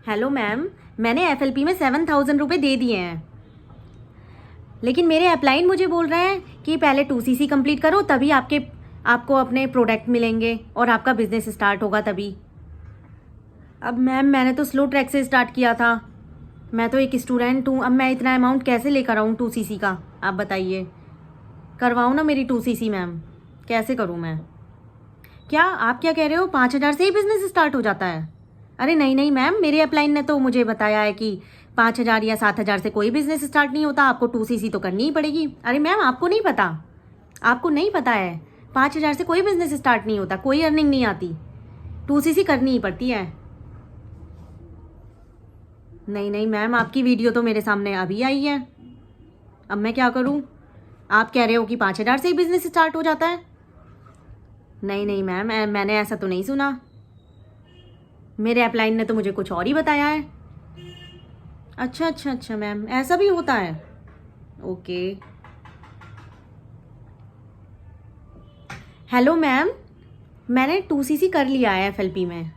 Hello ma'am, मैंने FLP में 7,000 रुपये दे दिए हैं, लेकिन मेरे अपलाइन मुझे बोल रहे हैं कि पहले 2CC कंप्लीट करो तभी आपको अपने प्रोडक्ट मिलेंगे और आपका बिजनेस स्टार्ट होगा तभी। अब मैम मैंने तो स्लो ट्रैक से स्टार्ट किया था, मैं तो एक स्टूडेंट हूँ, अब मैं इतना अमाउंट कैसे लेकर आऊँ 2CC का? आप बताइए, करवाओ ना मेरी 2CC मैम, कैसे करूँ मैं? क्या आप क्या कह रहे हो 5,000 से ही बिजनेस स्टार्ट हो जाता है? अरे नहीं नहीं मैम, मेरे अपलाइन ने तो मुझे बताया है कि 5,000 या 7,000 से कोई बिजनेस स्टार्ट नहीं होता, आपको 2CC तो करनी ही पड़ेगी। अरे मैम आपको नहीं पता, आपको नहीं पता है, 5,000 से कोई बिजनेस स्टार्ट नहीं होता, कोई अर्निंग नहीं आती, 2CC करनी ही पड़ती है। नहीं नहीं मैम, आपकी वीडियो तो मेरे सामने अभी आई है, अब मैं क्या करूं? आप कह रहे हो कि 5,000 से ही बिजनेस स्टार्ट हो जाता है। नहीं नहीं मैम, मैंने ऐसा तो नहीं सुना, मेरे अपलाइन ने तो मुझे कुछ और ही बताया है। अच्छा अच्छा अच्छा मैम, ऐसा भी होता है? ओके। हेलो मैम, मैंने 2CC कर लिया है एफएलपी में,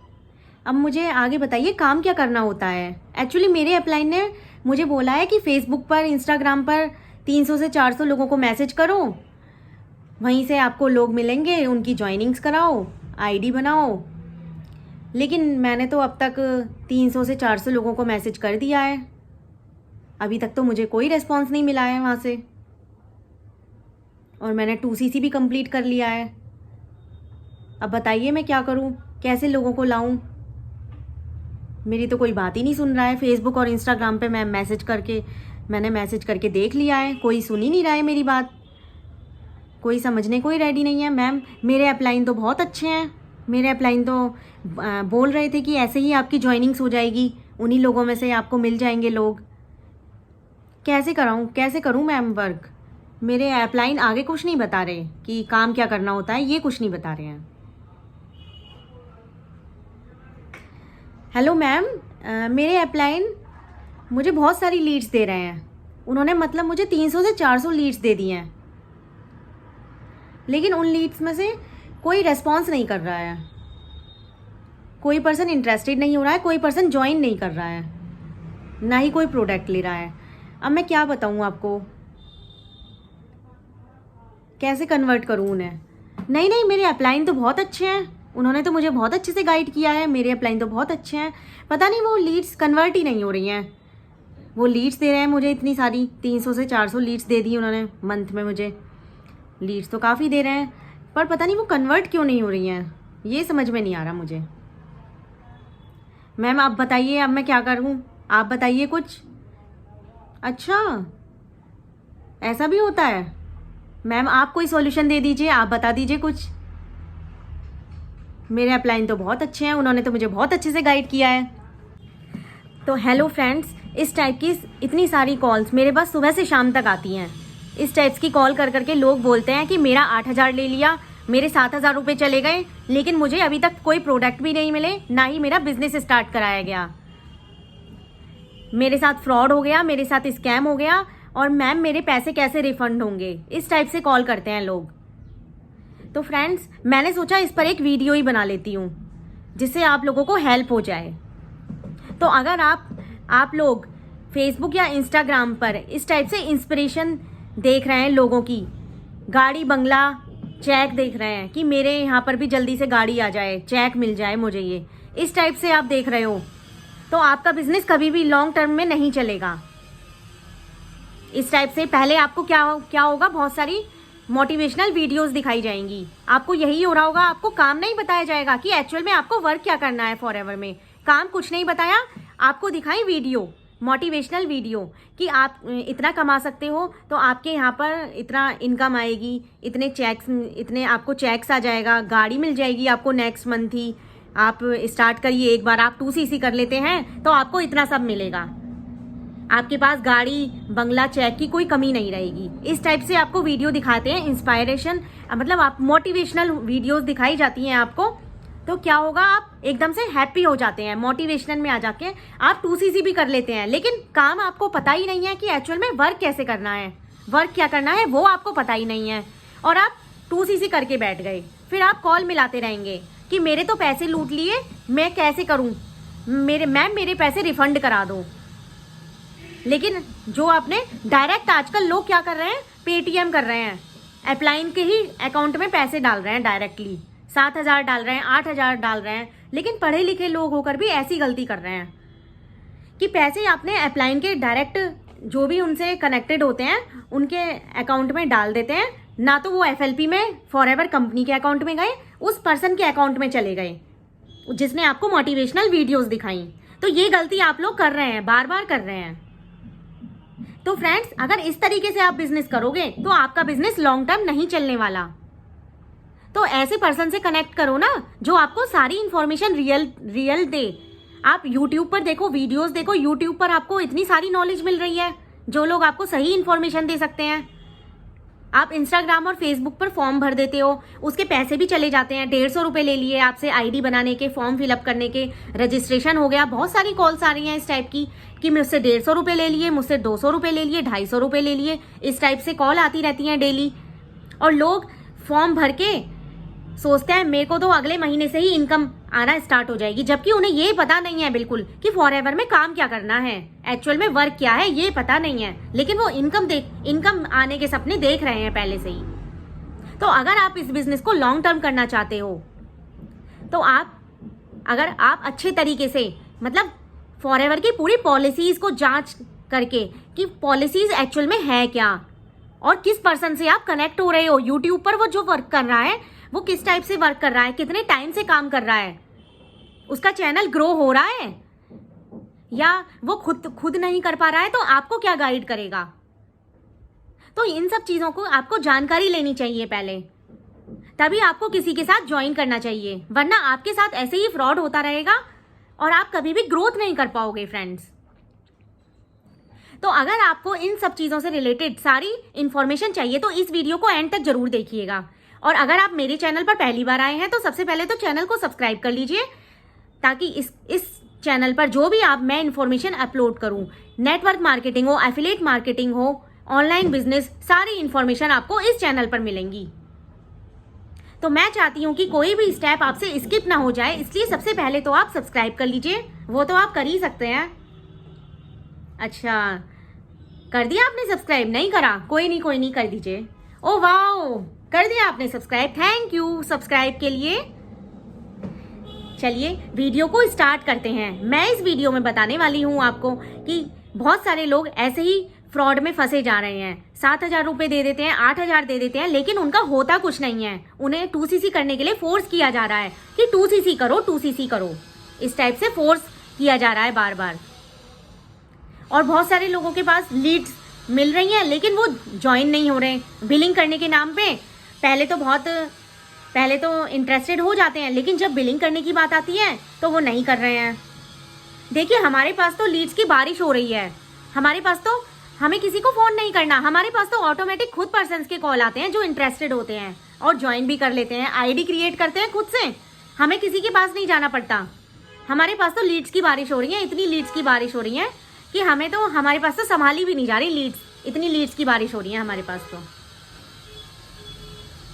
अब मुझे आगे बताइए काम क्या करना होता है। एक्चुअली मेरे अपलाइन ने मुझे बोला है कि फेसबुक पर, इंस्टाग्राम पर 300 से 400 लोगों को मैसेज करो, वहीं से आपको लोग मिलेंगे, उनकी ज्वाइनिंग्स कराओ, आईडी बनाओ। लेकिन मैंने तो अब तक 300 से 400 लोगों को मैसेज कर दिया है, अभी तक तो मुझे कोई रिस्पॉन्स नहीं मिला है वहाँ से, और मैंने 2CC भी कंप्लीट कर लिया है। अब बताइए मैं क्या करूँ, कैसे लोगों को लाऊं? मेरी तो कोई बात ही नहीं सुन रहा है। फेसबुक और इंस्टाग्राम पे मैंने मैसेज करके देख लिया है, कोई सुन ही नहीं रहा है मेरी बात, कोई समझने को ही रेडी नहीं है। मैम मेरे अपलाइन तो बहुत अच्छे हैं, मेरे अपलाइन तो बोल रहे थे कि ऐसे ही आपकी ज्वाइनिंग्स हो जाएगी, उन्हीं लोगों में से आपको मिल जाएंगे लोग। कैसे करूं मैम वर्क? मेरे अपलाइन आगे कुछ नहीं बता रहे कि काम क्या करना होता है, ये कुछ नहीं बता रहे हैं। हेलो मैम, मेरे अपलाइन मुझे बहुत सारी लीड्स दे रहे हैं, उन्होंने मतलब मुझे 300 से 400 लीड्स दे दी हैं, लेकिन उन लीड्स में से कोई रेस्पॉन्स नहीं कर रहा है, कोई पर्सन इंटरेस्टेड नहीं हो रहा है, कोई पर्सन ज्वाइन नहीं कर रहा है, ना ही कोई प्रोडक्ट ले रहा है। अब मैं क्या बताऊँ आपको, कैसे कन्वर्ट करूँ उन्हें? नहीं नहीं, मेरे अपलाइन तो बहुत अच्छे हैं, उन्होंने तो मुझे बहुत अच्छे से गाइड किया है, मेरे अपलाइन तो बहुत अच्छे हैं, पता नहीं वो लीड्स कन्वर्ट ही नहीं हो रही हैं। वो लीड्स दे रहे हैं मुझे इतनी सारी, 300 से 400 लीड्स दे दी उन्होंने मंथ में मुझे, लीड्स तो काफ़ी दे रहे हैं, पर पता नहीं वो कन्वर्ट क्यों नहीं हो रही हैं, ये समझ में नहीं आ रहा मुझे। मैम आप बताइए, अब मैं क्या करूँ, आप बताइए कुछ। अच्छा, ऐसा भी होता है? मैम आप कोई सॉल्यूशन दे दीजिए, आप बता दीजिए कुछ। मेरे अपलाइन तो बहुत अच्छे हैं, उन्होंने तो मुझे बहुत अच्छे से गाइड किया है। तो हेलो फ्रेंड्स, इस टाइप की इतनी सारी कॉल्स मेरे पास सुबह से शाम तक आती हैं। इस टाइप्स की कॉल कर करके लोग बोलते हैं कि मेरा 8,000 ले लिया, मेरे 7,000 रुपये चले गए, लेकिन मुझे अभी तक कोई प्रोडक्ट भी नहीं मिले, ना ही मेरा बिजनेस स्टार्ट कराया गया, मेरे साथ फ्रॉड हो गया, मेरे साथ स्कैम हो गया, और मैम मेरे पैसे कैसे रिफंड होंगे? इस टाइप से कॉल करते हैं लोग। तो फ्रेंड्स, मैंने सोचा इस पर एक वीडियो ही बना लेती हूँ, जिससे आप लोगों को हेल्प हो जाए। तो अगर आप लोग फेसबुक या इंस्टाग्राम पर इस टाइप से इंस्पिरेशन देख रहे हैं, लोगों की गाड़ी बंगला चेक देख रहे हैं कि मेरे यहाँ पर भी जल्दी से गाड़ी आ जाए, चेक मिल जाए मुझे, ये इस टाइप से आप देख रहे हो, तो आपका बिजनेस कभी भी लॉन्ग टर्म में नहीं चलेगा। इस टाइप से पहले आपको क्या होगा, बहुत सारी मोटिवेशनल वीडियोस दिखाई जाएंगी, आपको यही हो रहा होगा, आपको काम नहीं बताया जाएगा कि एक्चुअल में आपको वर्क क्या करना है फॉरएवर में, काम कुछ नहीं बताया, आपको दिखाई वीडियो, मोटिवेशनल वीडियो कि आप इतना कमा सकते हो, तो आपके यहाँ पर इतना इनकम आएगी, इतने आपको चेक्स आ जाएगा, गाड़ी मिल जाएगी आपको नेक्स्ट मंथ ही, आप स्टार्ट करिए, एक बार आप 2CC कर लेते हैं तो आपको इतना सब मिलेगा, आपके पास गाड़ी बंगला चेक की कोई कमी नहीं रहेगी। इस टाइप से आपको वीडियो दिखाते हैं, इंस्पायरेशन मतलब आप मोटिवेशनल वीडियोस दिखाई जाती हैं आपको, तो क्या होगा, आप एकदम से हैप्पी हो जाते हैं, मोटिवेशन में आ जाके आप 2CC भी कर लेते हैं, लेकिन काम आपको पता ही नहीं है कि एक्चुअल में वर्क कैसे करना है, वर्क क्या करना है वो आपको पता ही नहीं है, और आप 2CC करके बैठ गए, फिर आप कॉल मिलाते रहेंगे कि मेरे तो पैसे लूट लिए, मैं कैसे करूं, मेरे पैसे रिफंड करा दो। लेकिन जो आपने डायरेक्ट, आजकल लोग क्या कर रहे हैं, पेटीएम कर रहे हैं, अपलाइन के ही अकाउंट में पैसे डाल रहे हैं डायरेक्टली, 7,000 डाल रहे हैं, 8,000 डाल रहे हैं। लेकिन पढ़े लिखे लोग होकर भी ऐसी गलती कर रहे हैं कि पैसे आपने अपलाइन के डायरेक्ट जो भी उनसे कनेक्टेड होते हैं उनके अकाउंट में डाल देते हैं, ना तो वो FLP में फॉरएवर कंपनी के अकाउंट में गए, उस पर्सन के अकाउंट में चले गए जिसने आपको मोटिवेशनल वीडियोस दिखाई। तो ये गलती आप लोग कर रहे हैं, बार बार कर रहे हैं। तो फ्रेंड्स, अगर इस तरीके से आप बिजनेस करोगे तो आपका बिजनेस लॉन्ग टर्म नहीं चलने वाला। तो ऐसे पर्सन से कनेक्ट करो ना जो आपको सारी इंफॉर्मेशन रियल दे। आप यूट्यूब पर देखो, वीडियोस देखो, यूट्यूब पर आपको इतनी सारी नॉलेज मिल रही है जो लोग आपको सही इंफॉर्मेशन दे सकते हैं। आप इंस्टाग्राम और फेसबुक पर फॉर्म भर देते हो, उसके पैसे भी चले जाते हैं। 150 रुपये ले लिए आपसे ID बनाने के, फॉर्म फिलअप करने के, रजिस्ट्रेशन हो गया। बहुत सारी कॉल्स आ रही हैं इस टाइप की कि मुझसे 150 रुपये ले लिए, मुझसे 200 रुपये ले लिए, 250 रुपये ले लिए। इस टाइप से कॉल आती रहती हैं डेली। और लोग फॉर्म भर के सोचते हैं मेरे को तो अगले महीने से ही इनकम आना स्टार्ट हो जाएगी, जबकि उन्हें ये पता नहीं है बिल्कुल कि फॉरएवर में काम क्या करना है, एक्चुअल में वर्क क्या है, ये पता नहीं है। लेकिन वो इनकम आने के सपने देख रहे हैं पहले से ही। तो अगर आप इस बिजनेस को लॉन्ग टर्म करना चाहते हो तो अगर आप अच्छे तरीके से, मतलब फॉरएवर की पूरी पॉलिसीज को जांच करके कि पॉलिसीज एक्चुअल में है क्या और किस पर्सन से आप कनेक्ट हो रहे हो, यूट्यूब पर वो जो वर्क कर रहा है वो किस टाइप से वर्क कर रहा है, कितने टाइम से काम कर रहा है, उसका चैनल ग्रो हो रहा है या वो खुद नहीं कर पा रहा है, तो आपको क्या गाइड करेगा। तो इन सब चीजों को आपको जानकारी लेनी चाहिए पहले, तभी आपको किसी के साथ ज्वाइन करना चाहिए, वरना आपके साथ ऐसे ही फ्रॉड होता रहेगा और आप कभी भी ग्रोथ नहीं कर पाओगे फ्रेंड्स। तो अगर आपको इन सब चीजों से रिलेटेड सारी इंफॉर्मेशन चाहिए तो इस वीडियो को एंड तक जरूर देखिएगा। और अगर आप मेरे चैनल पर पहली बार आए हैं तो सबसे पहले तो चैनल को सब्सक्राइब कर लीजिए, ताकि इस चैनल पर जो भी मैं इंफॉर्मेशन अपलोड करूं, नेटवर्क मार्केटिंग हो, एफिलिएट मार्केटिंग हो, ऑनलाइन बिजनेस, सारी इंफॉर्मेशन आपको इस चैनल पर मिलेंगी। तो मैं चाहती हूं कि कोई भी स्टेप आपसे स्किप ना हो जाए, इसलिए सबसे पहले तो आप सब्सक्राइब कर लीजिए। वो तो आप कर ही सकते हैं। अच्छा, कर दिया आपने सब्सक्राइब? नहीं करा? कोई नहीं कर दीजिए। ओ वाओ, कर दिया आपने सब्सक्राइब, थैंक यू सब्सक्राइब के लिए। चलिए वीडियो को स्टार्ट करते हैं। मैं इस वीडियो में बताने वाली हूँ आपको कि बहुत सारे लोग ऐसे ही फ्रॉड में फंसे जा रहे हैं। 7,000 रुपये दे देते हैं, 8,000 दे देते हैं, लेकिन उनका होता कुछ नहीं है। उन्हें 2CC करने के लिए फोर्स किया जा रहा है कि 2CC करो, 2CC करो, इस टाइप से फोर्स किया जा रहा है बार बार। और बहुत सारे लोगों के पास लीड्स मिल रही हैं लेकिन वो ज्वाइन नहीं हो रहे। बिलिंग करने के नाम पे पहले तो इंटरेस्टेड हो जाते हैं, लेकिन जब बिलिंग करने की बात आती है तो वो नहीं कर रहे हैं। देखिए, हमारे पास तो लीड्स की बारिश हो रही है। हमारे पास तो हमें किसी को फोन नहीं करना, हमारे पास तो ऑटोमेटिक खुद पर्सन्स के कॉल आते हैं जो इंटरेस्टेड होते हैं और ज्वाइन भी कर लेते हैं, ID क्रिएट करते हैं खुद से। हमें किसी के पास नहीं जाना पड़ता। हमारे पास तो लीड्स की बारिश हो रही है, इतनी लीड्स की बारिश हो रही है कि हमारे पास तो संभाली भी नहीं जा रही लीड्स, इतनी लीड्स की बारिश हो रही है हमारे पास तो।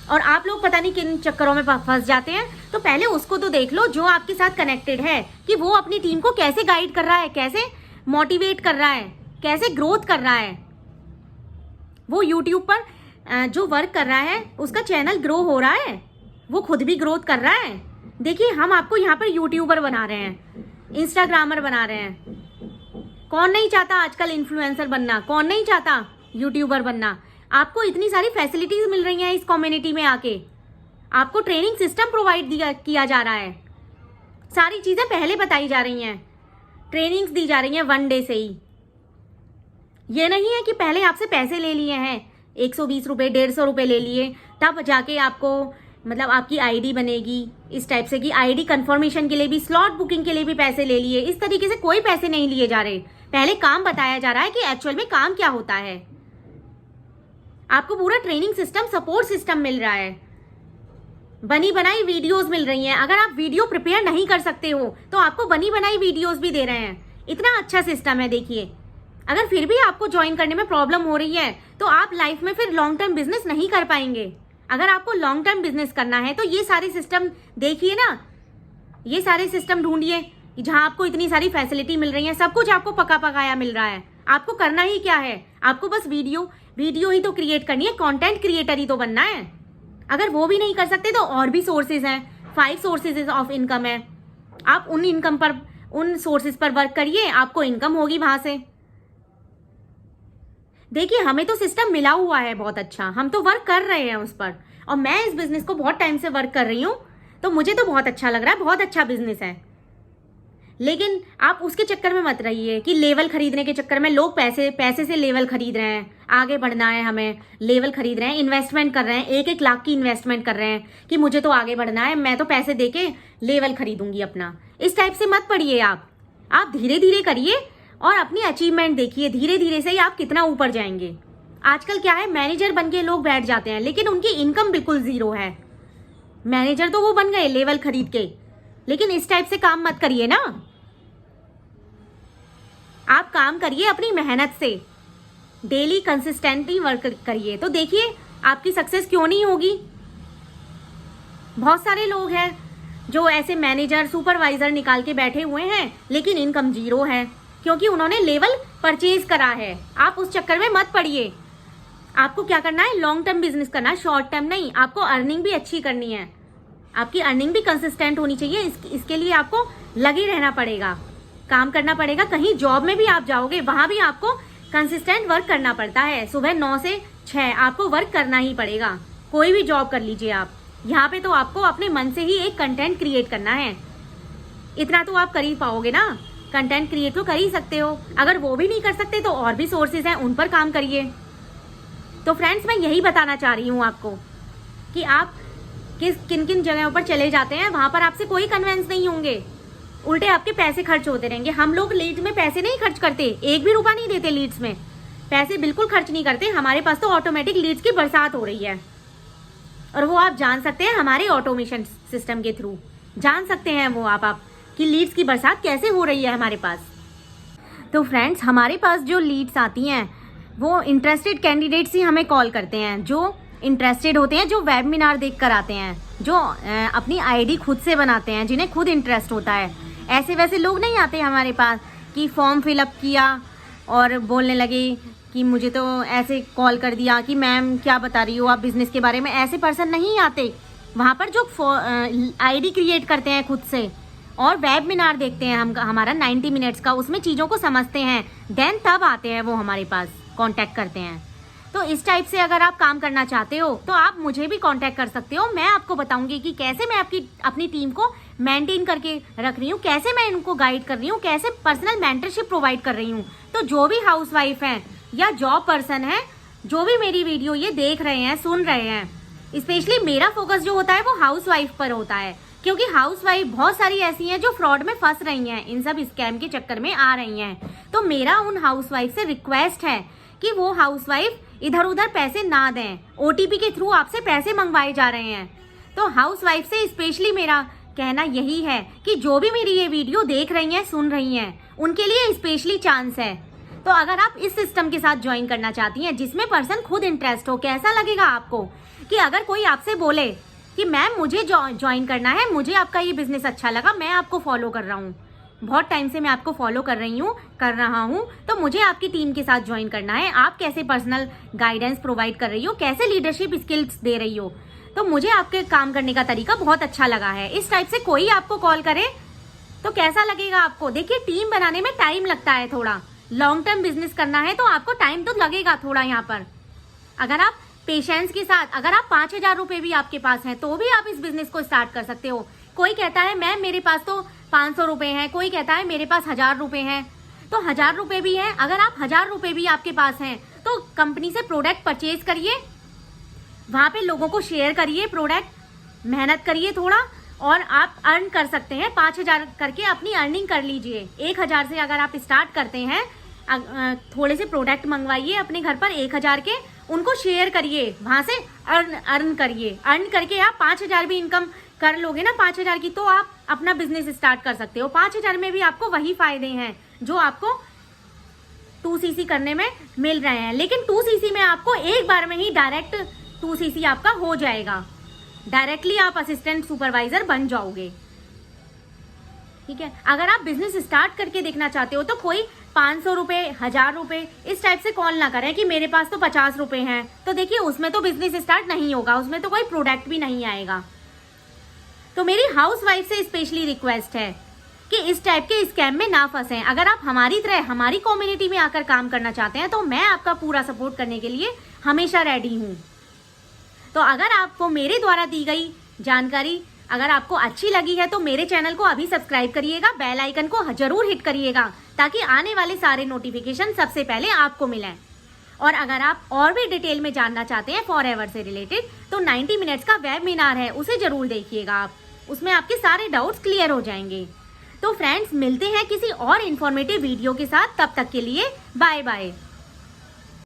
और आप लोग पता नहीं किन चक्करों में फंस जाते हैं। तो पहले उसको तो देख लो जो आपके साथ कनेक्टेड है, कि वो अपनी टीम को कैसे गाइड कर रहा है, कैसे मोटिवेट कर रहा है, कैसे ग्रोथ कर रहा है। वो यूट्यूब पर जो वर्क कर रहा है उसका चैनल ग्रो हो रहा है, वो खुद भी ग्रोथ कर रहा है। देखिए, हम आपको यहाँ पर यूट्यूबर बना रहे हैं, इंस्टाग्रामर बना रहे हैं। कौन नहीं चाहता आजकल इन्फ्लुएंसर बनना, कौन नहीं चाहता यूट्यूबर बनना। आपको इतनी सारी फैसिलिटीज मिल रही हैं इस कम्युनिटी में आके, आपको ट्रेनिंग सिस्टम प्रोवाइड किया जा रहा है, सारी चीजें पहले बताई जा रही हैं, ट्रेनिंग्स दी जा रही हैं 1 डे से ही। ये नहीं है कि पहले आपसे पैसे ले लिए हैं, 120 रुपये, 150 रुपये ले लिए, तब जाके आपको मतलब आपकी ID बनेगी। इस टाइप से कि ID कंफर्मेशन के लिए भी, स्लॉट बुकिंग के लिए भी पैसे ले लिए। इस तरीके से कोई पैसे नहीं लिए जा रहे। पहले काम बताया जा रहा है कि एक्चुअल में काम क्या होता है। आपको पूरा ट्रेनिंग सिस्टम, सपोर्ट सिस्टम मिल रहा है, बनी बनाई वीडियोस मिल रही हैं। अगर आप वीडियो प्रिपेयर नहीं कर सकते हो तो आपको बनी बनाई वीडियोस भी दे रहे हैं। इतना अच्छा सिस्टम है। देखिए, अगर फिर भी आपको ज्वाइन करने में प्रॉब्लम हो रही है तो आप लाइफ में फिर लॉन्ग टर्म बिजनेस नहीं कर पाएंगे। अगर आपको लॉन्ग टर्म बिजनेस करना है तो ये सारे सिस्टम देखिए ना, ये सारे सिस्टम ढूंढिए जहाँ आपको इतनी सारी फैसिलिटी मिल रही है, सब कुछ आपको पका पकाया मिल रहा है। आपको करना ही क्या है, आपको बस वीडियो ही तो क्रिएट करनी है, कंटेंट क्रिएटर ही तो बनना है। अगर वो भी नहीं कर सकते तो और भी सोर्सेज हैं, 5 सोर्सेज ऑफ इनकम है। आप उन सोर्सेज पर वर्क करिए, आपको इनकम होगी वहां से। देखिए, हमें तो सिस्टम मिला हुआ है बहुत अच्छा, हम तो वर्क कर रहे हैं उस पर, और मैं इस बिजनेस को बहुत टाइम से वर्क कर रही हूँ, तो मुझे तो बहुत अच्छा लग रहा है, बहुत अच्छा बिजनेस है। लेकिन आप उसके चक्कर में मत रहिए कि लेवल खरीदने के चक्कर में लोग पैसे से लेवल खरीद रहे हैं, आगे बढ़ना है हमें, लेवल खरीद रहे हैं, इन्वेस्टमेंट कर रहे हैं, 1-1 लाख की इन्वेस्टमेंट कर रहे हैं कि मुझे तो आगे बढ़ना है, मैं तो पैसे देके लेवल खरीदूंगी अपना। इस टाइप से मत पड़िए आप धीरे धीरे करिए और अपनी अचीवमेंट देखिए, धीरे धीरे से ही आप कितना ऊपर जाएंगे। आजकल क्या है, मैनेजर बन के लोग बैठ जाते हैं लेकिन उनकी इनकम बिल्कुल जीरो है। मैनेजर तो वो बन गए लेवल खरीद के, लेकिन इस टाइप से काम मत करिए ना। आप काम करिए अपनी मेहनत से, डेली कंसिस्टेंटली वर्क करिए, तो देखिए आपकी सक्सेस क्यों नहीं होगी। बहुत सारे लोग हैं जो ऐसे मैनेजर सुपरवाइजर निकाल के बैठे हुए हैं लेकिन इनकम जीरो है, क्योंकि उन्होंने लेवल परचेज करा है। आप उस चक्कर में मत पड़िए। आपको क्या करना है, लॉन्ग टर्म बिजनेस करना है, शॉर्ट टर्म नहीं। आपको अर्निंग भी अच्छी करनी है, आपकी अर्निंग भी कंसिस्टेंट होनी चाहिए। इसके लिए आपको लगे रहना पड़ेगा, काम करना पड़ेगा। कहीं जॉब में भी आप जाओगे, वहां भी आपको कंसिस्टेंट वर्क करना पड़ता है। सुबह 9 से 6 आपको वर्क करना ही पड़ेगा। कोई भी जॉब कर लीजिए आप, यहाँ पे तो आपको अपने मन से ही एक कंटेंट क्रिएट करना है। इतना तो आप कर ही पाओगे ना, कंटेंट क्रिएट तो कर ही सकते हो। अगर वो भी नहीं कर सकते तो और भी सोर्सेज हैं, उन पर काम करिए। तो फ्रेंड्स, मैं यही बताना चाह रही हूँ आपको कि आप किन किन जगहों पर चले जाते हैं, वहां पर आपसे कोई कन्वेंस नहीं होंगे, उल्टे आपके पैसे खर्च होते रहेंगे। हम लोग लीड्स में पैसे नहीं खर्च करते, 1 भी रुपया नहीं देते लीड्स में, पैसे बिल्कुल खर्च नहीं करते। हमारे पास तो ऑटोमेटिक लीड्स की बरसात हो रही है, और वो आप जान सकते हैं हमारे ऑटोमेशन सिस्टम के थ्रू जान सकते हैं वो आप कि लीड्स की बरसात कैसे हो रही है हमारे पास। तो फ्रेंड्स, हमारे पास जो लीड्स आती हैं वो इंटरेस्टेड कैंडिडेट्स ही हमें कॉल करते हैं, जो इंटरेस्टेड होते हैं, जो वेबिनार देख कर आते हैं, जो अपनी आईडी खुद से बनाते हैं, जिन्हें खुद इंटरेस्ट होता है। ऐसे वैसे लोग नहीं आते हमारे पास कि फॉर्म फिलअप किया और बोलने लगे कि मुझे तो ऐसे कॉल कर दिया कि मैम क्या बता रही हो आप बिजनेस के बारे में। ऐसे पर्सन नहीं आते। वहाँ पर जो आईडी क्रिएट करते हैं खुद से और वेबिनार देखते हैं हमारा 90 मिनट्स का, उसमें चीज़ों को समझते हैं, देन तब आते हैं वो हमारे पास, कांटेक्ट करते हैं। तो इस टाइप से अगर आप काम करना चाहते हो तो आप मुझे भी कांटेक्ट कर सकते हो। मैं आपको बताऊंगी कि कैसे मैं अपनी टीम को मेंटेन करके रख रही हूँ, कैसे मैं इनको गाइड कर रही हूँ, कैसे पर्सनल मेंटरशिप प्रोवाइड कर रही हूँ। तो जो भी हाउसवाइफ हैं या जॉब पर्सन है, जो भी मेरी वीडियो ये देख रहे हैं, सुन रहे हैं, स्पेशली मेरा फोकस जो होता है वो हाउसवाइफ पर होता है, क्योंकि हाउसवाइफ बहुत सारी ऐसी हैं जो फ्रॉड में फंस रही हैं, इन सब स्कैम के चक्कर में आ रही हैं। तो मेरा उन हाउसवाइफ से रिक्वेस्ट है कि वो हाउसवाइफ इधर उधर पैसे ना दें। ओटीपी के थ्रू आपसे पैसे मंगवाए जा रहे हैं। तो हाउसवाइफ से स्पेशली मेरा कहना यही है कि जो भी मेरी ये वीडियो देख रही हैं, सुन रही हैं, उनके लिए स्पेशली चांस है। तो अगर आप इस सिस्टम के साथ ज्वाइन करना चाहती हैं जिसमें पर्सन खुद इंटरेस्ट हो, कैसा लगेगा आपको कि अगर कोई आपसे बोले कि मैम मुझे ज्वाइन करना है, मुझे आपका ये बिजनेस अच्छा लगा, मैं आपको फॉलो कर रहा हूँ, बहुत टाइम से मैं आपको फॉलो कर रहा हूँ, तो मुझे आपकी टीम के साथ ज्वाइन करना है। आप कैसे पर्सनल गाइडेंस प्रोवाइड कर रही हो, कैसे लीडरशिप स्किल्स दे रही हो, तो मुझे आपके काम करने का तरीका बहुत अच्छा लगा है। इस टाइप से कोई आपको कॉल करे तो कैसा लगेगा आपको। देखिए, टीम बनाने में टाइम लगता है थोड़ा, लॉन्ग टर्म बिजनेस करना है तो आपको टाइम तो लगेगा थोड़ा। यहाँ पर अगर आप पेशेंस के साथ, अगर आप 5,000 रुपए भी आपके पास हैं तो भी आप इस बिजनेस को स्टार्ट कर सकते हो। कोई कहता है मैम मेरे पास तो 500 रुपए हैं, कोई कहता है मेरे पास 1,000 रुपए हैं, तो 1,000 रुपए भी हैं। अगर आप 1,000 रुपए भी आपके पास हैं तो कंपनी से प्रोडक्ट परचेज करिए, वहां पे लोगों को शेयर करिए प्रोडक्ट, मेहनत करिए थोड़ा और आप अर्न कर सकते हैं। 5,000 करके अपनी अर्निंग कर लीजिए। 1,000 से अगर आप स्टार्ट करते हैं, थोड़े से प्रोडक्ट मंगवाइए अपने घर पर 1,000 के, उनको शेयर करिए, वहां से अर्न करिए। अर्न करके आप 5,000 भी इनकम कर लोगे ना 5,000 की, तो आप अपना बिजनेस स्टार्ट कर सकते हो। 5,000 में भी आपको वही फायदे हैं जो आपको 2cc करने में मिल रहे हैं। लेकिन 2cc में आपको एक बार में ही डायरेक्ट 2cc आपका हो जाएगा, डायरेक्टली आप असिस्टेंट सुपरवाइजर बन जाओगे। ठीक है। अगर आप बिजनेस स्टार्ट करके देखना चाहते हो तो कोई 500 रुपए, 1000 रुपए इस टाइप से कॉल ना करें कि मेरे पास तो 50 रुपए हैं। तो देखिए उसमें तो बिजनेस स्टार्ट नहीं होगा, उसमें तो कोई प्रोडक्ट भी नहीं आएगा। तो मेरी हाउस वाइफ से स्पेशली रिक्वेस्ट है कि इस टाइप के स्कैम में ना फंसें। अगर आप हमारी तरह हमारी कम्युनिटी में आकर काम करना चाहते हैं तो मैं आपका पूरा सपोर्ट करने के लिए हमेशा रेडी हूँ। तो अगर आपको मेरे द्वारा दी गई जानकारी अगर आपको अच्छी लगी है तो मेरे चैनल को अभी सब्सक्राइब करिएगा, बेल आइकन को जरूर हिट करिएगा ताकि आने वाले सारे नोटिफिकेशन सबसे पहले आपको मिलें। और अगर आप और भी डिटेल में जानना चाहते हैं फॉरएवर से रिलेटेड तो 90 मिनट्स का वेबिनार है, उसे जरूर देखिएगा आप, उसमें आपके सारे डाउट्स क्लियर हो जाएंगे। तो फ्रेंड्स मिलते हैं किसी और इन्फॉर्मेटिव वीडियो के साथ, तब तक के लिए बाय बाय।